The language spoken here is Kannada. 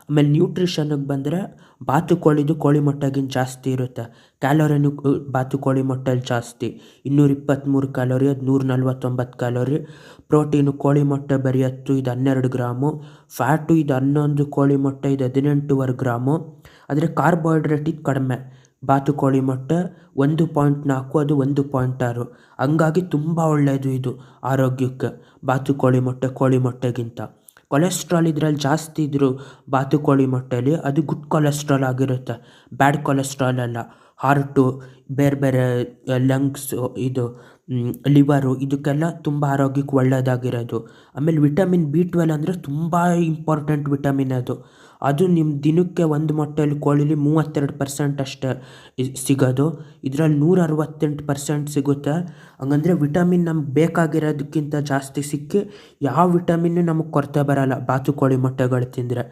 ಆಮೇಲೆ ನ್ಯೂಟ್ರಿಷನ್ನಿಗೆ ಬಂದರೆ ಬಾತುಕೋಳಿದು ಕೋಳಿ ಮೊಟ್ಟೆಗಿಂತ ಜಾಸ್ತಿ ಇರುತ್ತೆ. ಕ್ಯಾಲೋರಿನೂ ಬಾತುಕೋಳಿ ಮೊಟ್ಟೆಲಿ ಜಾಸ್ತಿ, 223 ಕ್ಯಾಲೋರಿ, ಅದು 149 ಕ್ಯಾಲೋರಿ. ಪ್ರೋಟೀನು ಕೋಳಿ ಮೊಟ್ಟೆ ಬರೀ 10, ಇದು 12 ಗ್ರಾಮು. ಫ್ಯಾಟು ಇದು 11, ಕೋಳಿ ಮೊಟ್ಟೆ ಇದು 18.25 ಗ್ರಾಮು. ಆದರೆ ಕಾರ್ಬೋಹೈಡ್ರೇಟ್ ಇದು ಕಡಿಮೆ. ಬಾತುಕೋಳಿ ಮೊಟ್ಟೆ 1.4, ಅದು 1.6. ಹಂಗಾಗಿ ತುಂಬ ಒಳ್ಳೆಯದು ಇದು ಆರೋಗ್ಯಕ್ಕೆ, ಬಾತುಕೋಳಿ ಮೊಟ್ಟೆ ಕೋಳಿ ಮೊಟ್ಟೆಗಿಂತ. ಕೊಲೆಸ್ಟ್ರಾಲ್ ಇದರಲ್ಲಿ ಜಾಸ್ತಿ ಇದ್ದರೂ ಬಾತುಕೋಳಿ ಮೊಟ್ಟೆಲಿ ಅದು ಗುಡ್ ಕೊಲೆಸ್ಟ್ರಾಲ್ ಆಗಿರುತ್ತೆ, ಬ್ಯಾಡ್ ಕೊಲೆಸ್ಟ್ರಾಲ್ ಅಲ್ಲ. ಹಾರ್ಟು, ಬೇರೆ ಬೇರೆ ಲಂಗ್ಸು, ಇದು ಲಿವರು, ಇದಕ್ಕೆಲ್ಲ ತುಂಬ ಆರೋಗ್ಯಕ್ಕೆ ಒಳ್ಳೆಯದಾಗಿರೋದು. ಆಮೇಲೆ ವಿಟಮಿನ್ B12 ಅಂದರೆ ತುಂಬ ಇಂಪಾರ್ಟೆಂಟ್ ವಿಟಮಿನ್ ಅದು. ಅದು ನಿಮ್ಮ ದಿನಕ್ಕೆ ಒಂದು ಮೊಟ್ಟೆಲಿ ಕೋಳಿಲಿ 32% ಅಷ್ಟೇ ಸಿಗೋದು. ಇದರಲ್ಲಿ 168% ಸಿಗುತ್ತೆ. ಹಂಗಂದರೆ ವಿಟಮಿನ್ ನಮ್ಗೆ ಬೇಕಾಗಿರೋದಕ್ಕಿಂತ ಜಾಸ್ತಿ ಸಿಕ್ಕಿ ಯಾವ ವಿಟಮಿನ್ನು ನಮಗೆ ಕೊರತೆ ಬರೋಲ್ಲ ಬಾತುಕೋಳಿ ಮೊಟ್ಟೆಗಳು ತಿಂದರೆ.